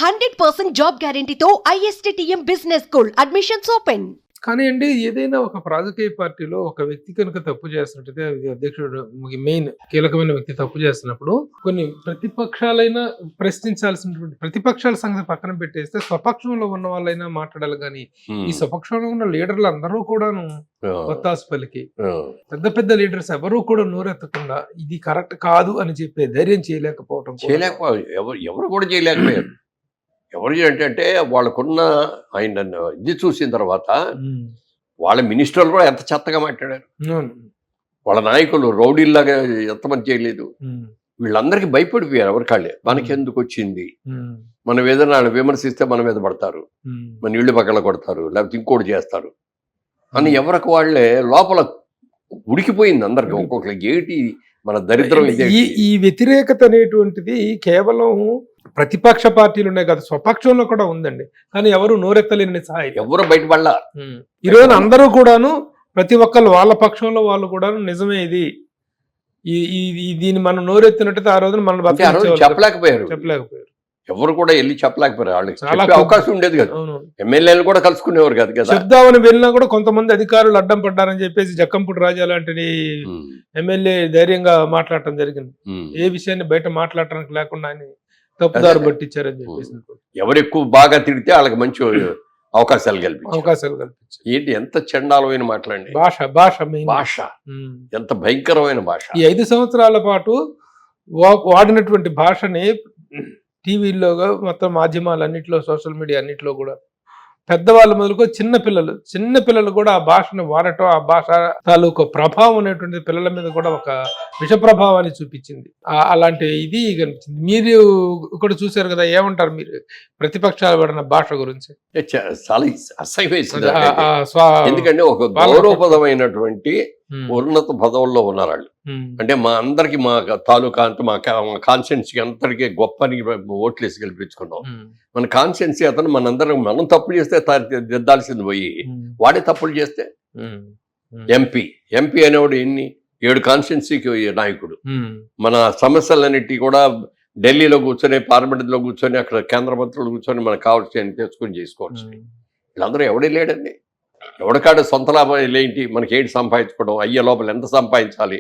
100% job గ్యారంటీతో ISTTM business school admissions open. కానీ అండి ఏదైనా ఒక రాజకీయ పార్టీలో ఒక వ్యక్తి కనుక తప్పు చేస్తున్నట్టయితే అది అధ్యక్షుడు మెయిన్ కీలకమైన వ్యక్తి తప్పు చేస్తున్నప్పుడు కొన్ని ప్రతిపక్షాలైనా ప్రశ్నించాల్సినటువంటి ప్రతిపక్షాల సంగతి పక్కన పెట్టేస్తే స్వపక్షంలో ఉన్న వాళ్ళైనా మాట్లాడాలి కానీ ఈ స్వపక్షంలో ఉన్న లీడర్లు అందరూ కూడాను ఒత్తాసు పలికి పెద్ద పెద్ద లీడర్స్ ఎవరు కూడా నోరెత్తకుండా ఇది కరెక్ట్ కాదు అని చెప్పే ధైర్యం చేయలేకపోవడం ఎవరు కూడా చేయలేకపోయారు. ఎవరు అంటే వాళ్ళకున్న ఆయన ఇది చూసిన తర్వాత వాళ్ళ మినిస్టర్లు కూడా ఎంత చెత్తగా మాట్లాడారు. వాళ్ళ నాయకులు రౌడీల్లాగా ఎంతమంది చేయలేదు. వీళ్ళందరికీ భయపడిపోయారు. ఎవరికాళ్ళే మనకెందుకు వచ్చింది, మనం ఏదైనా విమర్శిస్తే మన మీద పడతారు, మన ఇళ్ళు పక్కల కొడతారు, లేకపోతే ఇంకోటి చేస్తారు అని ఎవరికి వాళ్ళే లోపల ఉడికిపోయింది అందరికి. ఒక్కొక్కరికి ఏంటి మన దరిద్రం. ఈ వ్యతిరేకత అనేటువంటిది కేవలం ప్రతిపక్ష పార్టీలు ఉన్నాయి కదా, స్వపక్షంలో కూడా ఉందండి. కానీ ఎవరు నోరెత్తలేని సహాయం, ఎవరు బయటపడలా. ఈరోజు అందరూ కూడాను ప్రతి ఒక్కరు వాళ్ళ పక్షంలో వాళ్ళు కూడా నిజమే ఇది దీన్ని మనం నోరెత్తినట్టయితే ఆ రోజున మనం చెప్పలేకపోయారు. ఎవరు కూడా వెళ్ళి చెప్పలేకపోయారు. వాళ్ళకి అవకాశం ఉండేది కదా. ఎమ్మెల్యేలు కూడా కలుసుకునేవారు కాదు కదా. చెప్దామని వెళ్ళినా కూడా కొంతమంది అధికారులు అడ్డం పడ్డారని చెప్పేసి జక్కంపూడి రాజా లాంటి ఎమ్మెల్యే ధైర్యంగా మాట్లాడటం జరిగింది. ఏ విషయాన్ని బయట మాట్లాడటానికి లేకుండా ఆయన తప్పుదారు పట్టించారని చెప్పేసి. ఎవరు ఎక్కువ బాగా తిడితే వాళ్ళకి మంచి అవకాశాలు కల్పించారు. ఏంటి ఎంత చండాలమైన మాట్లాడండి. భాష ఎంత భయంకరమైన భాష. ఈ 5 సంవత్సరాల పాటు వాడినటువంటి భాషని టీవీల్లో మొత్తం మాధ్యమాలన్నింటిలో సోషల్ మీడియా అన్నింటిలో కూడా పెద్దవాళ్ళు మొదలుకో చిన్న పిల్లలు కూడా ఆ భాషను వాడటం, ఆ భాష తాలూకు ప్రభావం అనేటువంటి పిల్లల మీద కూడా ఒక విష ప్రభావాన్ని చూపించింది. అలాంటి ఇది కనిపించింది. మీరు ఇక్కడ చూసారు కదా, ఏమంటారు మీరు ప్రతిపక్షాలు వాడిన భాష గురించి? చాలా అసహ్యమేసింది. ఎందుకంటే ఒక గౌరవప్రదమైనటువంటి ఉన్నత పదవుల్లో ఉన్నారు వాళ్ళు. అంటే మా అందరికి మా తాలూకా అంతా మా కాన్స్టిట్యున్సీ అందరికీ గొప్పని ఓట్లు వేసి గెలిపించుకున్నాం. మన కాన్స్టిట్యున్సీ అతను మనందరం మనం తప్పులు చేస్తే దిద్దాల్సింది పోయి వాడే తప్పులు చేస్తే ఎంపీ అనేవాడు 7 కాన్స్టిట్యున్సీకి నాయకుడు. మన సమస్యలన్నిటి కూడా ఢిల్లీలో కూర్చొని, పార్లమెంట్లో కూర్చొని, అక్కడ కేంద్ర మంత్రులు కూర్చొని మనకు కావాల్సి తెచ్చుకొని చేసుకోవచ్చు. వీళ్ళందరూ ఎవడే లేడండి. ఎవడికాడ సొంత లాభాలు ఏంటి, మనకి ఏంటి సంపాదించుకోవడం, అయ్యే లోపల ఎంత సంపాదించాలి,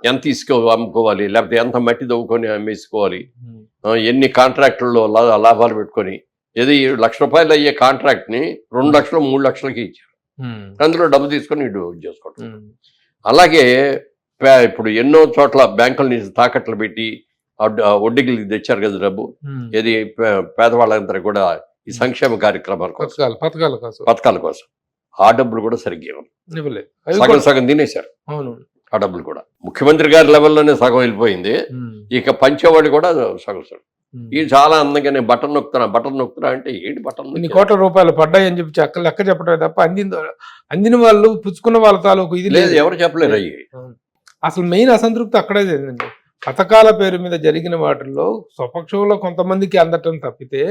ఎంత అమ్ముకోవాలి, లేకపోతే ఎంత మట్టి దవ్వుకొని అమ్మేసుకోవాలి, ఎన్ని కాంట్రాక్టుల్లో లాభాలు పెట్టుకొని. ఏదో 7 లక్షల రూపాయలు అయ్యే కాంట్రాక్ట్ని 2 లక్షలు 3 లక్షలకి ఇచ్చారు. అందులో డబ్బు తీసుకొని ఇటు చేసుకోవడం. అలాగే ఇప్పుడు ఎన్నో చోట్ల బ్యాంకుల నుంచి తాకట్లు పెట్టి వడ్డీకి తెచ్చారు కదా డబ్బు. ఏది పేదవాళ్ళందరూ కూడా ఈ సంక్షేమ కార్యక్రమాల కోసం, పథకాల కోసం ఆ డబ్బులు కూడా సరిగ్గా ఇవ్వలేదు. సగం తినేశారు ఆ డబ్బులు కూడా. ముఖ్యమంత్రి గారి లెవెల్లోనే సగం వెళ్ళిపోయింది. ఇక పంచేవాడు కూడా సగం. ఇది చాలా అందంగానే బటన్ నొక్కుతున్నా అంటే ఏంటి బటన్? ఇన్ని కోట్ల రూపాయలు పడ్డాయి అని చెప్పి లెక్క చెప్పడమే తప్ప అందిన వాళ్ళు పుచ్చుకున్న వాళ్ళ తాలూకు ఇది లేదు, ఎవరు చెప్పలేరు. అయ్యి అసలు మెయిన్ అసంతృప్తి అక్కడే జరిగిందండి. పథకాల పేరు మీద జరిగిన వాటిల్లో స్వపక్షంలో కొంతమందికి అందటం తప్పితే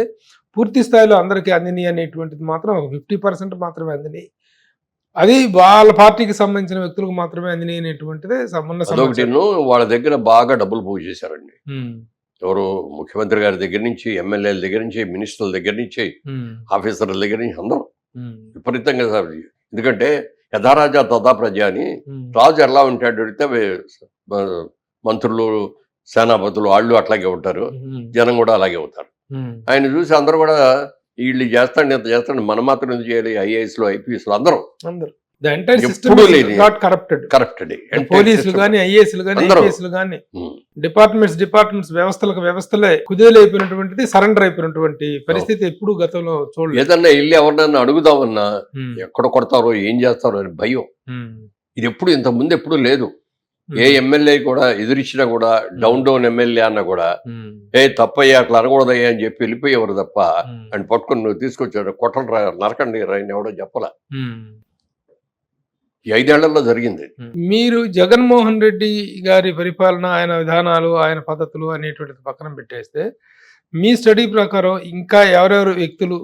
పూర్తి స్థాయిలో అందరికీ అందినాయి అనేటువంటిది మాత్రం 50% మాత్రమే అందినాయి. అది వాళ్ళ పార్టీకి సంబంధించిన వ్యక్తులకు మాత్రమే అందినాయి అనేటువంటిది. వాళ్ళ దగ్గర బాగా డబ్బులు పోగు చేశారండి. ఎవరు ముఖ్యమంత్రి గారి దగ్గర నుంచి, ఎమ్మెల్యేల దగ్గర నుంచి, మినిస్టర్ల దగ్గర నుంచి, ఆఫీసర్ల దగ్గర నుంచి అందరూ విపరీతంగా. ఎందుకంటే యథారాజా తథా ప్రజ అని రాజు ఎలా ఉంటాడు అడిగితే మంత్రులు, సేనాపతులు వాళ్ళు అట్లాగే ఉంటారు, జనం కూడా అలాగే అవుతారు. ఆయన చూసి అందరూ కూడా వీళ్ళు చేస్తాడు మనం మాత్రం ఎందుకు చేయాలి? ఐఏఎస్లు, ఐపీఎస్లు అందరూ పోలీసులు కానీ, ఐఏఎస్లు కానీ, ఐపీఎస్లు కానీ, డిపార్ట్మెంట్స్ వ్యవస్థలే కుదేలైపోయినటువంటిది, సరెండర్ అయిపోయినటువంటి పరిస్థితి ఎప్పుడు గతంలో చూడలేదు. ఏదన్నా వెళ్ళి ఎవరినన్నా అడుగుదామన్నా ఎక్కడ కొడతారో, ఏం చేస్తారో అని భయం. ఇది ఎప్పుడు ఇంతకుముందు ఎప్పుడు లేదు. ఏ ఎమ్మెల్యే కూడా ఎదురిచ్చినా కూడా, డౌన్ ఎమ్మెల్యే అన్నా కూడా తప్పయ్యా అట్లా అనకూడదయ్యా అని చెప్పి వెళ్ళిపోయేవారు తప్ప ఆయన పట్టుకొని నువ్వు తీసుకొచ్చాడు కొట్టలు నరకండి ఆయన ఎవడో చెప్పలా. ఈ 5 ఏళ్లలో జరిగింది. మీరు జగన్మోహన్ రెడ్డి గారి పరిపాలన, ఆయన విధానాలు, ఆయన పద్ధతులు అనేటువంటిది పక్కన పెట్టేస్తే మీ స్టడీ ప్రకారం ఇంకా ఎవరెవరు వ్యక్తులు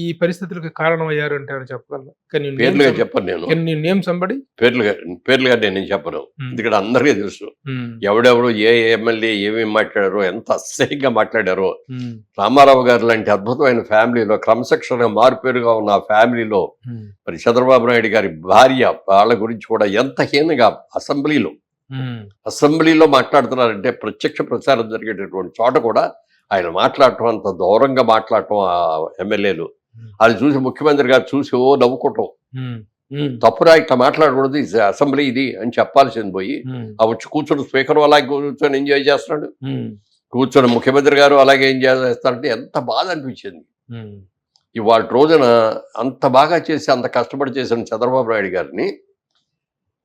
ఈ పరిస్థితులకు కారణమయ్యారు అంటే ఏమైనా చెప్పగలరా? పేర్లుగా చెప్పను నేను, నేమ్ సంబడి పేర్లుగా నేను చెప్పను, ఎందుకంటే అందరికీ తెలుసు ఎవడెవరు ఏ ఎమ్మెల్యే ఏమేమి మాట్లాడారో, ఎంత అసహ్యంగా మాట్లాడారో. రామారావు గారు లాంటి అద్భుతమైన ఫ్యామిలీలో, క్రమశిక్షణగా మారుపేరుగా ఉన్న ఆ ఫ్యామిలీలో మరి చంద్రబాబు నాయుడు గారి భార్య, వాళ్ళ గురించి కూడా ఎంత హీనంగా అసెంబ్లీలో మాట్లాడుతున్నారంటే, ప్రత్యక్ష ప్రచారం జరిగేటటువంటి చోట కూడా ఆయన మాట్లాడటం, అంత దూరంగా మాట్లాడటం ఆ ఎమ్మెల్యేలు, అది చూసి ముఖ్యమంత్రి గారు చూసి నవ్వుకోవటం. తప్పురా, ఇట్లా మాట్లాడకూడదు, అసెంబ్లీ ఇది అని చెప్పాల్సింది పోయి ఆ వచ్చి కూర్చొని స్పీకర్ అలాగే కూర్చొని ఎంజాయ్ చేస్తున్నాడు, కూర్చొని ముఖ్యమంత్రి గారు అలాగే ఎంజాయ్ చేస్తారంటే ఎంత బాధ అనిపించింది. ఇవాళ రోజున అంత బాగా చేసి, అంత కష్టపడి చేసిన చంద్రబాబు నాయుడు గారిని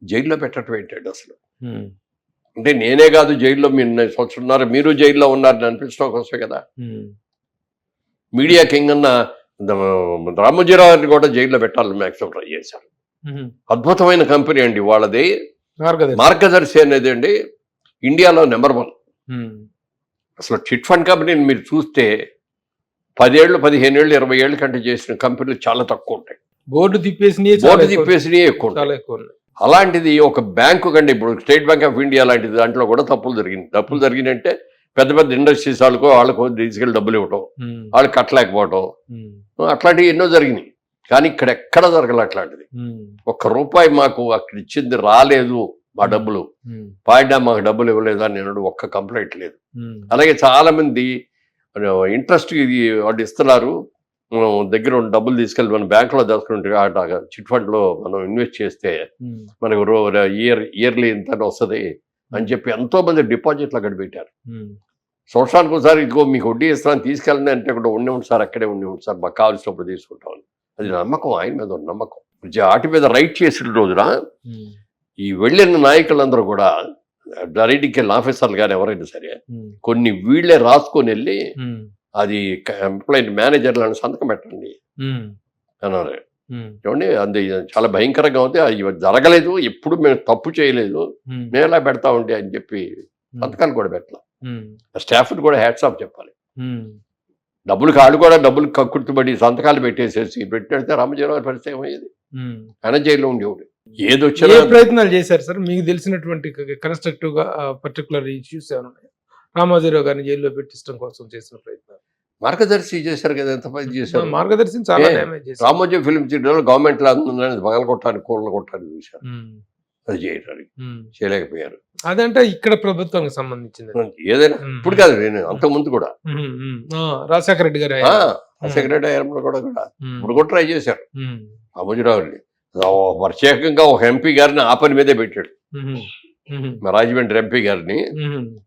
జైల్లో పెట్టడం ఏంటండి అసలు? అంటే నేనే కాదు జైల్లో, మీరు మీరు జైల్లో ఉన్నారని అనిపించడం కోసమే కదా. మీడియా కింగ్ అన్న రామోజీరావు గారిని కూడా జైల్లో పెట్టాలని మ్యాక్సిమం ట్రై చేశారు. అద్భుతమైన కంపెనీ అండి వాళ్ళది, మార్గదర్శి అనేది అండి ఇండియాలో నెంబర్ 1. అసలు చిట్ ఫండ్ కంపెనీని మీరు చూస్తే 10 ఏళ్ళు, 15 ఏళ్ళు, 20 ఏళ్ళ కంటే చేసిన కంపెనీలు చాలా తక్కువ ఉంటాయి. బోర్డు తిప్పేసి ఎక్కువ ఉంటాయి. అలాంటిది ఒక బ్యాంకు కంటే, ఇప్పుడు స్టేట్ బ్యాంక్ ఆఫ్ ఇండియా లాంటిది దాంట్లో కూడా తప్పులు జరిగినాయంటే పెద్ద పెద్ద ఇండస్ట్రీస్ వాళ్ళకు తీసుకెళ్ళి డబ్బులు ఇవ్వటం, వాళ్ళు కట్టలేకపోవటం, అట్లాంటివి ఎన్నో జరిగినాయి. కానీ ఇక్కడ ఎక్కడ జరగలేదు అట్లాంటిది. ₹1 మాకు అక్కడ ఇచ్చింది రాలేదు, మా డబ్బులు పాయినా మాకు డబ్బులు ఇవ్వలేదు అని నేను ఒక్క కంప్లైంట్ లేదు. అలాగే చాలా మంది ఇంట్రెస్ట్ వాళ్ళు ఇస్తున్నారు, దగ్గర డబ్బులు తీసుకెళ్ళి మన బ్యాంకులో దాచుకుంటే చిట్ ఫండ్లో మనం ఇన్వెస్ట్ చేస్తే మనకు ఇయర్లీ ఇంత వస్తుంది అని చెప్పి ఎంతో మంది డిపాజిట్లు అక్కడ పెట్టారు. సంవత్సరానికి ఒకసారి ఇదిగో మీకు వడ్డీ ఇస్తాను తీసుకెళ్ళండి అంటే కూడా ఉండి సార్, అక్కడే ఉండి సార్, మాకు కావాల్సినప్పుడు తీసుకుంటామని. అది నమ్మకం, ఆయన మీద నమ్మకం. వాటి మీద రైట్ చేసిన రోజున ఈ వెళ్ళిన నాయకులందరూ కూడా, రైడింగ్ ఆఫీసర్లు కానీ ఎవరైనా సరే, కొన్ని వీళ్ళే రాసుకొని వెళ్ళి అది ఎంప్లాయీ మేనేజర్లను సంతకం పెట్టండి అన్నారు. చూడండి, అది చాలా భయంకరంగా ఉంది, అది జరగలేదు, ఎప్పుడు మేము తప్పు చేయలేదు, మేము ఎలా పెడతా ఉంటే అని చెప్పి సంతకాలు కూడా పెట్టాలి. స్టాఫ్ని కూడా హ్యాట్స్ ఆఫ్ చెప్పాలి. డబ్బులు కక్కుర్తిపడి సంతకాలు పెట్టేసేసి పెట్టితే రామజీరావు పరిస్థితి ఏమయ్యేది? ఆయన జైల్లో ఉండేవాడు. ఏదొచ్చినా ప్రయత్నాలు చేశారు సార్, మీకు తెలిసినటువంటి కన్స్ట్రక్టివ్ గా పర్టికులర్ ఇష్యూస్ ఏమైనా ఉన్నాయి? రామోజీరావు గారిని జైల్లో పెట్టించడం కోసం చేసిన ప్రయత్నాలు. మార్గదర్శి చేశారు కదా, ఎంత పని చేశారు. మార్గదర్శి చాలా డ్యామేజ్ చేశారు. రామోజీ ఫిల్మ్ సిటీలో గవర్నమెంట్ పగల కొట్టడానికి, కూరలు కొట్టడానికి చూశారు, అది చేయడానికి చేయలేకపోయారు. అదంటే ఇక్కడ ప్రభుత్వానికి సంబంధించింది ఏదైనా. ఇప్పుడు కాదు, నేను అంతకుముందు కూడా రాజశేఖర రెడ్డి గారు కూడా ఇప్పుడు కూడా ట్రై చేశారు రామోజీరావుని. ప్రత్యేకంగా ఒక ఎంపీ గారిని ఆ పని మీదే పెట్టాడు, రాజమండ్రి ఎంపీ గారిని.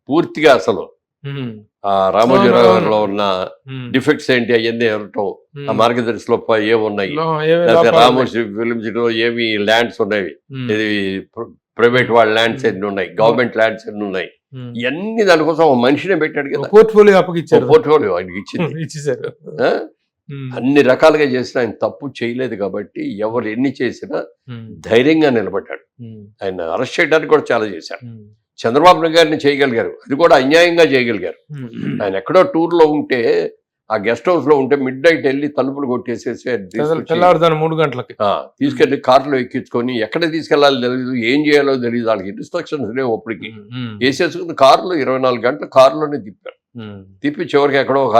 పూర్తిగా అసలు ఆ రామోజీరావులో ఉన్న డిఫెక్ట్స్ ఏంటి అవన్నీ ఎవరటం, ఆ మార్గదర్శిలో ఏమున్నాయి, రామోజీ ఫిల్మ్ సిటీలో ఏమి ల్యాండ్స్ ఉన్నాయి, ఇది ప్రైవేట్ వాళ్ళ ల్యాండ్స్ ఎన్ని ఉన్నాయి, గవర్నమెంట్ ల్యాండ్స్ ఎన్ని ఉన్నాయి, ఇవన్నీ దానికోసం ఒక మనిషినే పెట్టాడు కదా. పోర్ట్ఫోలియో అప్పగిచ్చారు, పోర్ట్ఫోలియో ఆయనకి ఇచ్చేసారు. అన్ని రకాలుగా చేసినా ఆయన తప్పు చేయలేదు కాబట్టి ఎవరు ఎన్ని చేసినా ధైర్యంగా నిలబడ్డాడు. ఆయన అరెస్ట్ చేయడానికి కూడా చాలా చేశారు. చంద్రబాబు నాయుడు గారిని చేయగలిగారు, అది కూడా అన్యాయంగా చేయగలిగారు. ఆయన ఎక్కడో టూర్లో ఉంటే, ఆ గెస్ట్ హౌస్ లో ఉంటే మిడ్ నైట్ వెళ్ళి తలుపులు కొట్టేసేసి 3 గంటలకి తీసుకెళ్లి కార్లో ఎక్కించుకొని ఎక్కడ తీసుకెళ్లాలో తెలియదు, ఏం చేయాలో తెలియదు, వాళ్ళకి ఇన్స్ట్రక్షన్స్ లేవు అప్పటికి. వేసేసుకుని కారులో 24 గంటలు కారులోనే తిప్పి చివరికి ఎక్కడో ఒక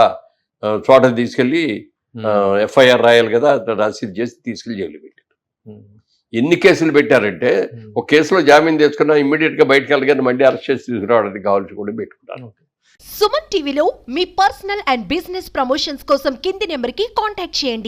చోట తీసుకెళ్లి ఎఫ్ఐఆర్ రాయాలి కదా, రసీదు చేసి తీసుకెళ్లి జైలు పెట్టారు. ఎన్ని కేసులు పెట్టారంటే, ఒక కేసులో జామీన్ తెచ్చుకున్నా ఇమ్మీడియట్ గా బయటకు వెళ్ళగానే మళ్ళీ అరెస్ట్ చేసి తీసుకురావడానికి కావాల్సి కూడా పెట్టుకున్నారు. సుమన్ టీవీలో మీ పర్సనల్ అండ్ బిజినెస్ ప్రమోషన్స్ కోసం కింది నెంబర్ కి కాంటాక్ట్ చేయండి.